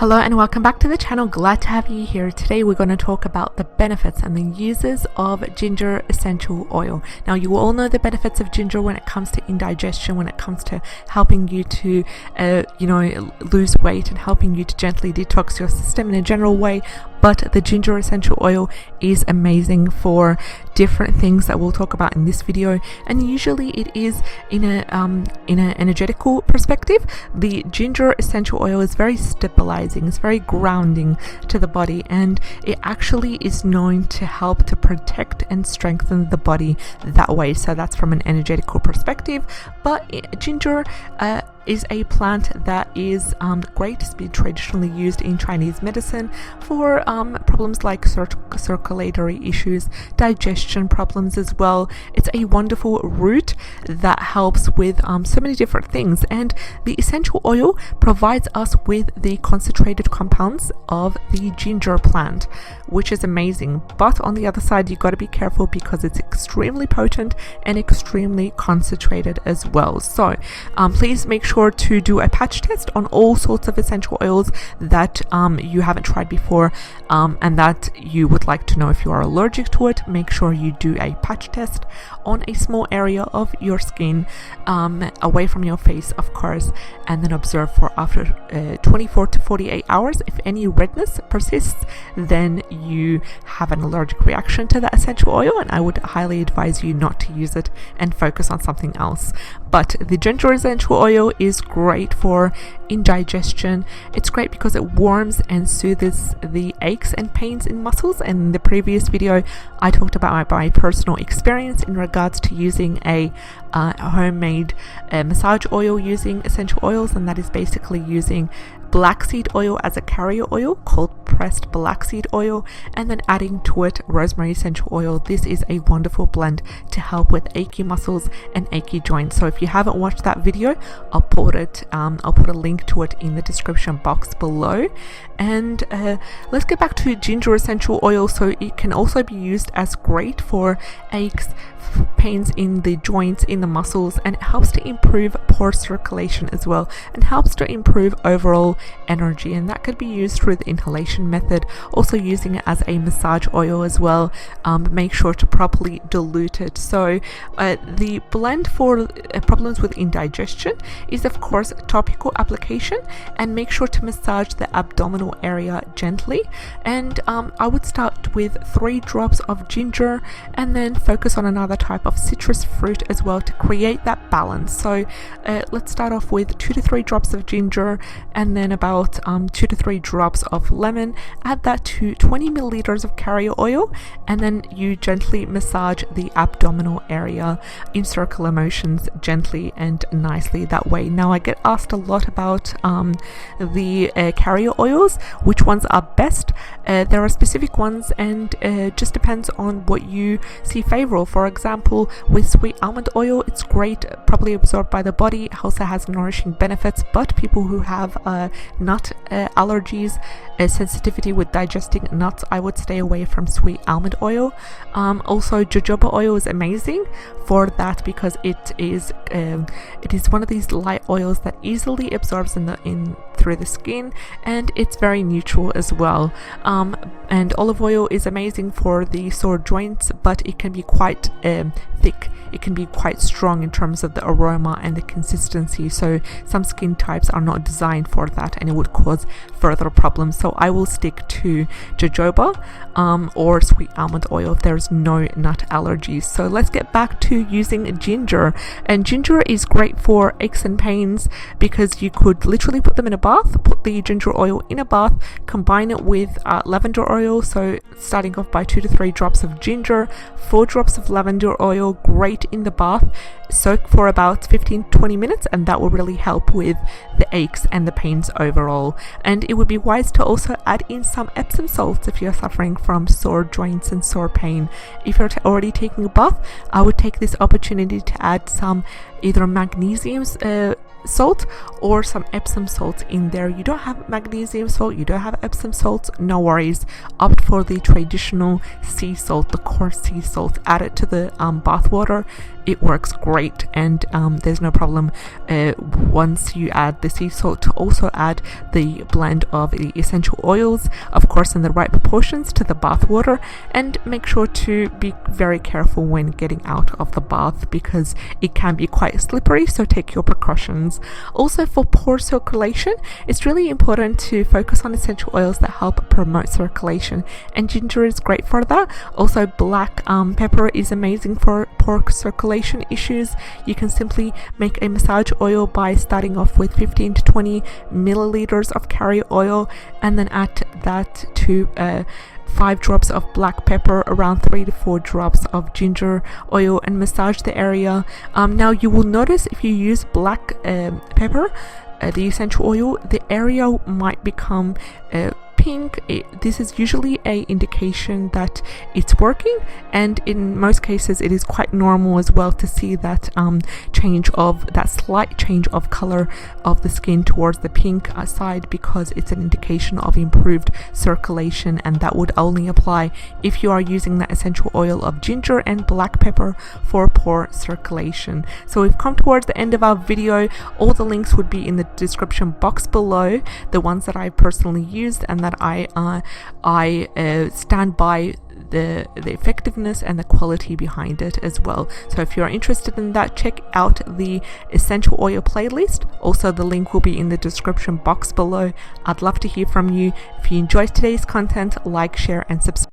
Hello and welcome back to the channel. Glad to have you here. Today we're going to talk about the benefits and the uses of ginger essential oil. Now you all know the benefits of ginger when it comes to indigestion, when it comes to helping you to lose weight and helping you to gently detox your system in a general way. But the ginger essential oil is amazing for different things that we'll talk about in this video, and usually it is in an energetical perspective. The ginger essential oil is very stabilizing, it's very grounding to the body, and it actually is known to help to protect and strengthen the body that way. So that's from an energetical perspective. But ginger is a plant that is great. It's been traditionally used in Chinese medicine for problems like circulatory issues, digestion problems as well. It's a wonderful root that helps with so many different things, and the essential oil provides us with the concentrated compounds of the ginger plant, which is amazing. But on the other side, you got to be careful because it's extremely potent and extremely concentrated as well. So please make sure to do a patch test on all sorts of essential oils that you haven't tried before and that you would like to know if you are allergic to it. Make sure you do a patch test on a small area of your skin, away from your face of course, and then observe for after 24 to 48 hours. If any redness persists, then you have an allergic reaction to that essential oil, and I would highly advise you not to use it and focus on something else. But the ginger essential oil is great for indigestion. It's great because it warms and soothes the aches and pains in muscles, and in the previous video I talked about my personal experience in regards to using a homemade massage oil using essential oils, and that is basically using black seed oil as a carrier oil, cold pressed black seed oil, and then adding to it rosemary essential oil. This is a wonderful blend to help with achy muscles and achy joints. So if you haven't watched that video, I'll put a link to it in the description box below. And let's get back to ginger essential oil. So it can also be used as great for aches, pains in the joints, in the muscles, and it helps to improve pore circulation as well, and helps to improve overall energy, and that could be used through the inhalation method, also using it as a massage oil as well. Make sure to properly dilute it. So the blend for problems with indigestion is of course topical application, and make sure to massage the abdominal area gently, and I would start with 3 drops of ginger and then focus on another type of citrus fruit as well to create that balance. So let's start off with 2 to 3 drops of ginger and then about 2 to 3 drops of lemon. Add that to 20 milliliters of carrier oil, and then you gently massage the abdominal area in circular motions gently and nicely that way. Now I get asked a lot about the carrier oils, which ones are best. There are specific ones, and just depends on what you see favorable. For example, with sweet almond oil, it's great, probably absorbed by the body. It also has nourishing benefits, but people who have nut allergies, sensitivity with digesting nuts, I would stay away from sweet almond oil. Also jojoba oil is amazing for that because it is one of these light oils that easily absorbs through the skin, and it's very neutral as well. And olive oil is amazing for the sore joints, but it can be quite thick. It can be quite strong in terms of the aroma and the consistency, so some skin types are not designed for that, and it would cause further problems. So I will stick to jojoba or sweet almond oil if there's no nut allergies. So let's get back to using ginger. And ginger is great for aches and pains because you could literally put them in a bath, put the ginger oil in a bath, combine it with lavender oil. So starting off by 2 to 3 drops of ginger, 4 drops of lavender oil, great in the bath. Soak for about 15-20 minutes, and that will really help with the aches and the pains overall. And it would be wise to also add in some Epsom salts if you're suffering from sore joints and sore pain. If you're already taking a bath, I would take this opportunity to add some either magnesium salt or some Epsom salt in there. You don't have magnesium salt, you don't have Epsom salt, no worries. Opt opt for the traditional sea salt, the coarse sea salt, add it to the bath water. It works great, and there's no problem once you add the sea salt to also add the blend of the essential oils, of course in the right proportions, to the bath water. And make sure to be very careful when getting out of the bath because it can be quite slippery, so take your precautions. Also, for pore circulation, it's really important to focus on essential oils that help promote circulation, and ginger is great for that. Also, black pepper is amazing for pore circulation issues. You can simply make a massage oil by starting off with 15 to 20 milliliters of carrier oil, and then add that to 5 drops of black pepper, around 3 to 4 drops of ginger oil, and massage the area. Now you will notice if you use black pepper, the essential oil, the area might become pink. This is usually a indication that it's working, and in most cases it is quite normal as well to see that slight change of color of the skin towards the pink side, because it's an indication of improved circulation, and that would only apply if you are using that essential oil of ginger and black pepper for pore circulation. So we've come towards the end of our video. All the links would be in the description box below, the ones that I personally used and that I stand by the effectiveness and the quality behind it as well. So if you're interested in that, check out the essential oil playlist. Also, the link will be in the description box below. I'd love to hear from you. If you enjoyed today's content, like, share and subscribe.